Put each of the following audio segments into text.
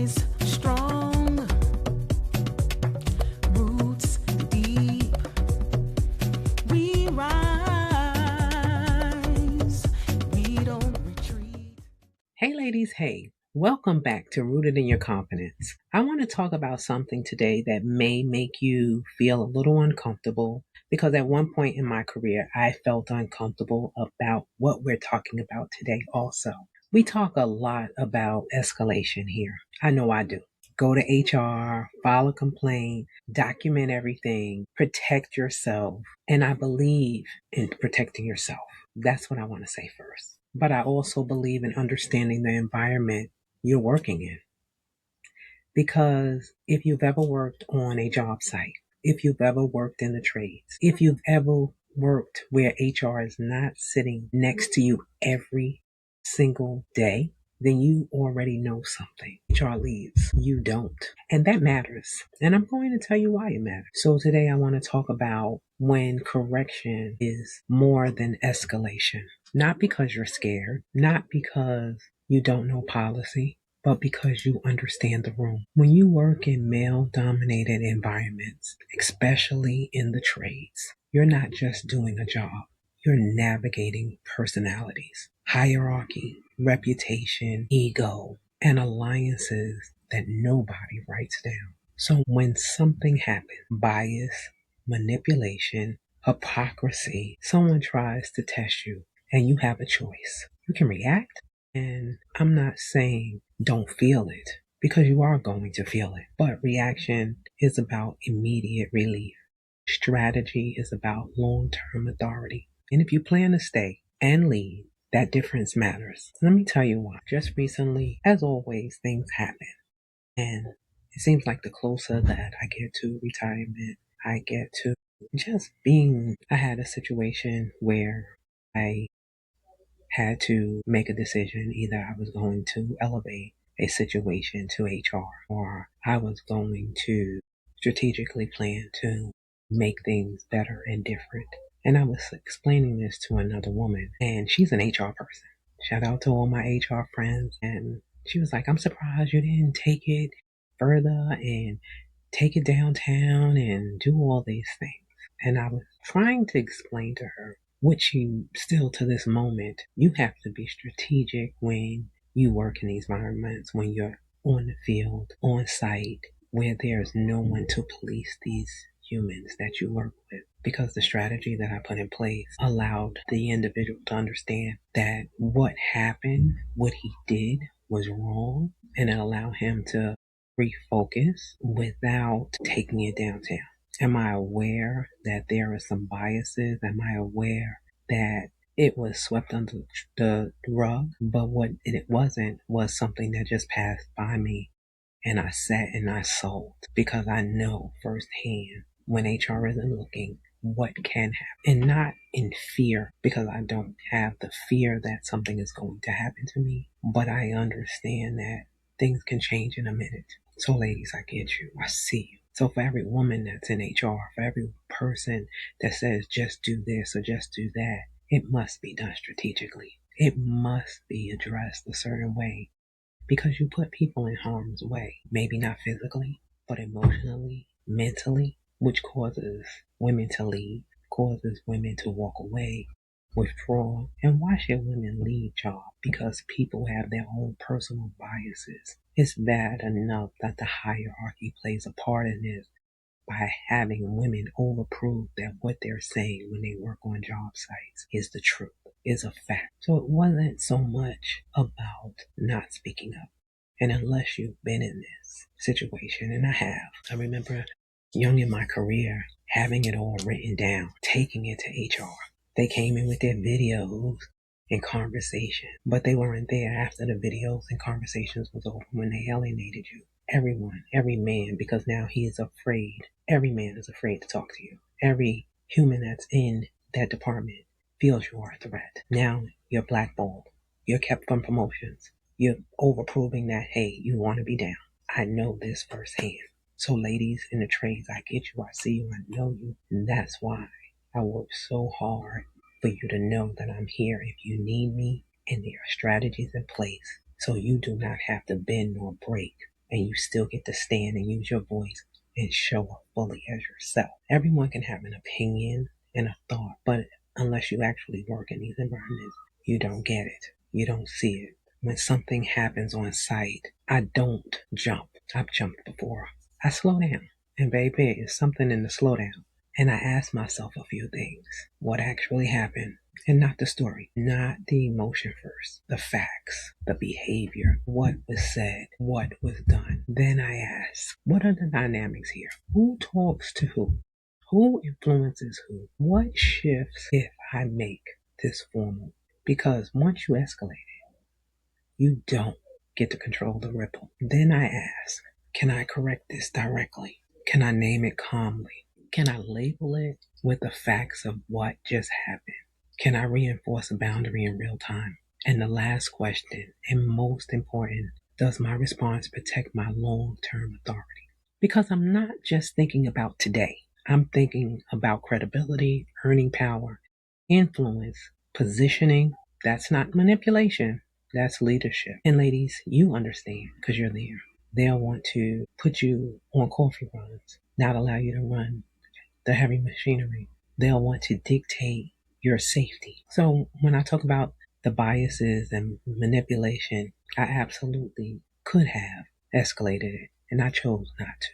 rise strong, roots deep. We rise, we don't retreat. Hey ladies, hey, welcome back to Rooted in Your Confidence. I want to talk about something today that may make you feel a little uncomfortable because at one point in my career, I felt uncomfortable about what we're talking about today also. We talk a lot about escalation here. I know I do. Go to HR, file a complaint, document everything, protect yourself. And I believe in protecting yourself. That's what I want to say first. But I also believe in understanding the environment you're working in. Because if you've ever worked on a job site, if you've ever worked in the trades, if you've ever worked where HR is not sitting next to you every single day, then you already know something. HR leads, you don't. And that matters. And I'm going to tell you why it matters. So today I want to talk about when correction is more than escalation. Not because you're scared, not because you don't know policy, but because you understand the room. When you work in male-dominated environments, especially in the trades, you're not just doing a job. You're navigating personalities, hierarchy, reputation, ego, and alliances that nobody writes down. So when something happens, bias, manipulation, hypocrisy, someone tries to test you and you have a choice. You can react. And I'm not saying don't feel it because you are going to feel it. But reaction is about immediate relief. Strategy is about long-term authority. And if you plan to stay and lead, that difference matters. Let me tell you why. Just recently, as always, things happen. And it seems like the closer that I get to retirement, I get to just being, I had a situation where I had to make a decision. Either I was going to elevate a situation to HR or I was going to strategically plan to make things better and different. And I was explaining this to another woman, and she's an HR person. Shout out to all my HR friends. And she was like, I'm surprised you didn't take it further and take it downtown and do all these things. And I was trying to explain to her, which you still to this moment, you have to be strategic when you work in these environments, when you're on the field, on site, where there's no one to police these humans that you work with. Because the strategy that I put in place allowed the individual to understand that what happened, what he did was wrong, and it allowed him to refocus without taking it downtown. Am I aware that there are some biases? Am I aware that it was swept under the rug? But what it wasn't was something that just passed by me and I sat and I sold because I know firsthand when HR isn't looking what can happen, and not in fear because I don't have the fear that something is going to happen to me, but I understand that things can change in a minute. So ladies, I get you. I see you. So for every woman that's in HR, for every person that says just do this or just do that, it must be done strategically. It must be addressed a certain way because you put people in harm's way. Maybe not physically, but emotionally, mentally, which causes women to leave, causes women to walk away, withdraw. And why should women leave jobs? Because people have their own personal biases. It's bad enough that the hierarchy plays a part in this by having women overprove that what they're saying when they work on job sites is the truth, is a fact. So it wasn't so much about not speaking up. And unless you've been in this situation, and I have, I remember young in my career having it all written down, taking it to HR. They came in with their videos and conversation, but they weren't there after the videos and conversations was over when they alienated you. Everyone, every man, because now he is afraid. Every man is afraid to talk to you. Every human that's in that department feels you are a threat. Now you're blackballed. You're kept from promotions. You're overproving that, hey, you want to be down. I know this firsthand. So ladies in the trades, I get you, I see you, I know you. And that's why I work so hard for you to know that I'm here if you need me, and there are strategies in place so you do not have to bend or break and you still get to stand and use your voice and show up fully as yourself. Everyone can have an opinion and a thought, but unless you actually work in these environments, you don't get it. You don't see it. When something happens on site, I don't jump. I've jumped before. I slow down. And baby, it's something in the slowdown. And I ask myself a few things. What actually happened? And not the story, not the emotion first, the facts, the behavior, what was said, what was done. Then I ask, what are the dynamics here? Who talks to who? Who influences who? What shifts if I make this formal? Because once you escalate it, you don't get to control the ripple. Then I ask, can I correct this directly? Can I name it calmly? Can I label it with the facts of what just happened? Can I reinforce a boundary in real time? And the last question, and most important, does my response protect my long-term authority? Because I'm not just thinking about today. I'm thinking about credibility, earning power, influence, positioning. That's not manipulation. That's leadership. And ladies, you understand because you're there. They'll want to put you on coffee runs, not allow you to run the heavy machinery. They'll want to dictate your safety. So when I talk about the biases and manipulation, I absolutely could have escalated it, and I chose not to.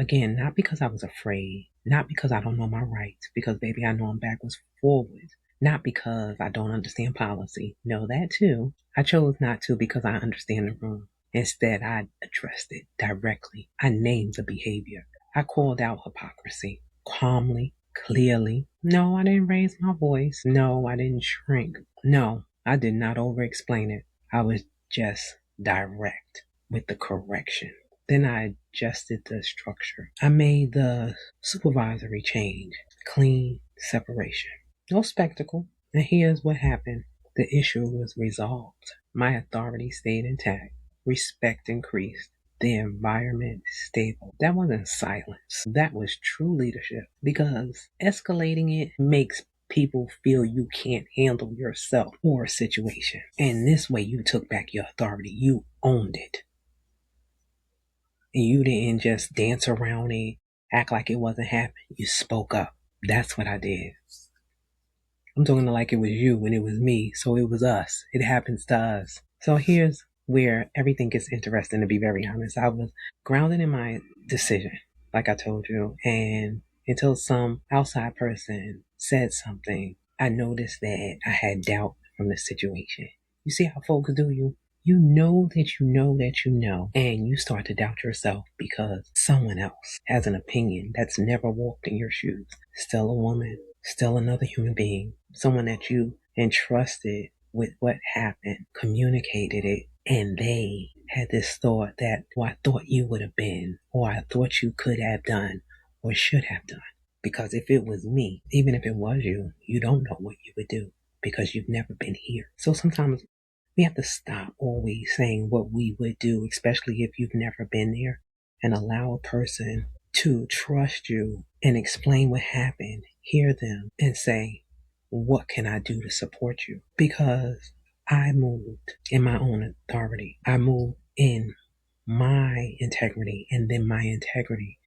Again, not because I was afraid, not because I don't know my rights, because baby, I know I'm backwards forwards, not because I don't understand policy. No, that too. I chose not to because I understand the room. Instead, I addressed it directly. I named the behavior. I called out hypocrisy calmly, clearly. No, I didn't raise my voice. No, I didn't shrink. No, I did not over explain it. I was just direct with the correction. Then I adjusted the structure. I made the supervisory change. Clean separation. No spectacle. And here's what happened. The issue was resolved. My authority stayed intact. Respect increased. The environment stable. That wasn't silence. That was true leadership. Because escalating it makes people feel you can't handle yourself or a situation. And this way you took back your authority. You owned it. And you didn't just dance around it, act like it wasn't happening. You spoke up. That's what I did. I'm talking like it was you when it was me, so it was us. It happens to us. So here's where everything gets interesting, to be very honest. I was grounded in my decision, like I told you, and until some outside person said something, I noticed that I had doubt from the situation. You see how folks do you? You know that you know that you know, and you start to doubt yourself because someone else has an opinion that's never walked in your shoes. Still a woman, still another human being, someone that you entrusted with what happened, communicated it, and they had this thought that, well, I thought you would have been, or I thought you could have done, or should have done. Because if it was me, even if it was you, you don't know what you would do because you've never been here. So sometimes we have to stop always saying what we would do, especially if you've never been there, and allow a person to trust you and explain what happened, hear them, and say, what can I do to support you? Because I moved in my own authority. I moved in my integrity, and then my integrity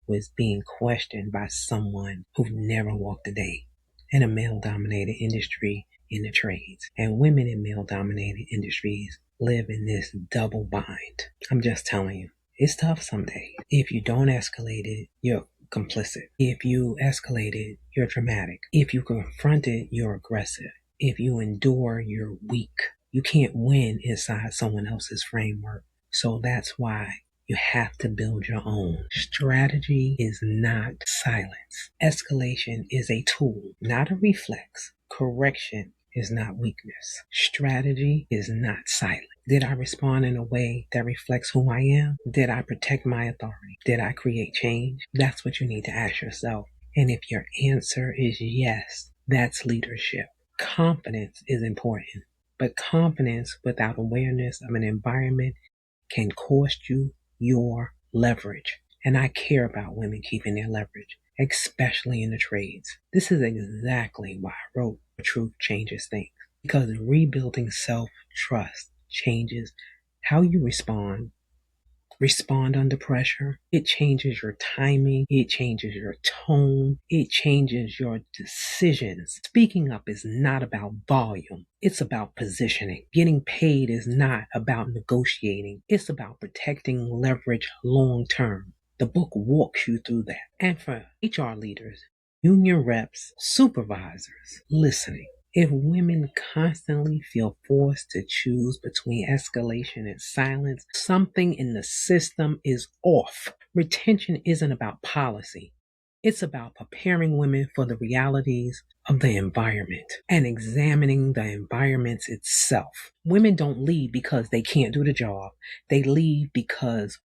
was being questioned by someone who never walked a day in a male-dominated industry in the trades. And women in male-dominated industries live in this double bind. I'm just telling you, it's tough some days. If you don't escalate it, you're complicit. If you escalate it, you're dramatic. If you confront it, you're aggressive. If you endure, you're weak. You can't win inside someone else's framework. So that's why you have to build your own. Strategy is not silence. Escalation is a tool, not a reflex. Correction is not weakness. Strategy is not silent. Did I respond in a way that reflects who I am? Did I protect my authority? Did I create change? That's what you need to ask yourself. And if your answer is yes, that's leadership. Confidence is important, but confidence without awareness of an environment can cost you your leverage. And I care about women keeping their leverage, especially in the trades. This is exactly why I wrote Truth Changes Things, because rebuilding self-trust changes How you respond under pressure. It changes your timing, it changes your tone, it changes your decisions. Speaking up is not about volume, it's about positioning. Getting paid is not about negotiating, it's about protecting leverage long term. The book walks you through that. And for HR leaders, union reps, supervisors listening, if women constantly feel forced to choose between escalation and silence, something in the system is off. Retention isn't about policy. It's about preparing women for the realities of the environment and examining the environment itself. Women don't leave because they can't do the job. They leave because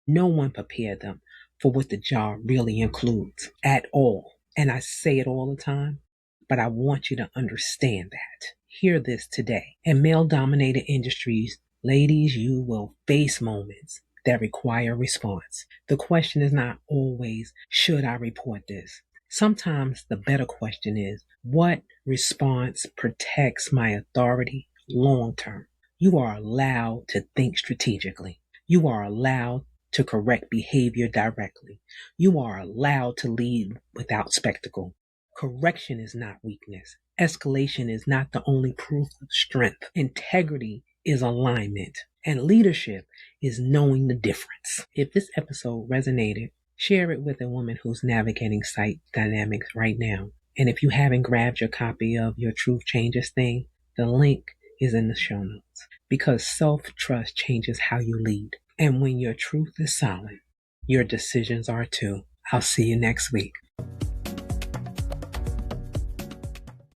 no one prepared them for what the job really includes at all. And I say it all the time, but I want you to understand that. Hear this today. In male dominated industries, ladies, you will face moments that require response. The question is not always, should I report this? Sometimes the better question is, what response protects my authority long term? You are allowed to think strategically. You are allowed to correct behavior directly. You are allowed to lead without spectacle. Correction is not weakness. Escalation is not the only proof of strength. Integrity is alignment. And leadership is knowing the difference. If this episode resonated, share it with a woman who's navigating site dynamics right now. And if you haven't grabbed your copy of Your Truth Changes thing, the link is in the show notes. Because self-trust changes how you lead. And when your truth is solid, your decisions are too. I'll see you next week.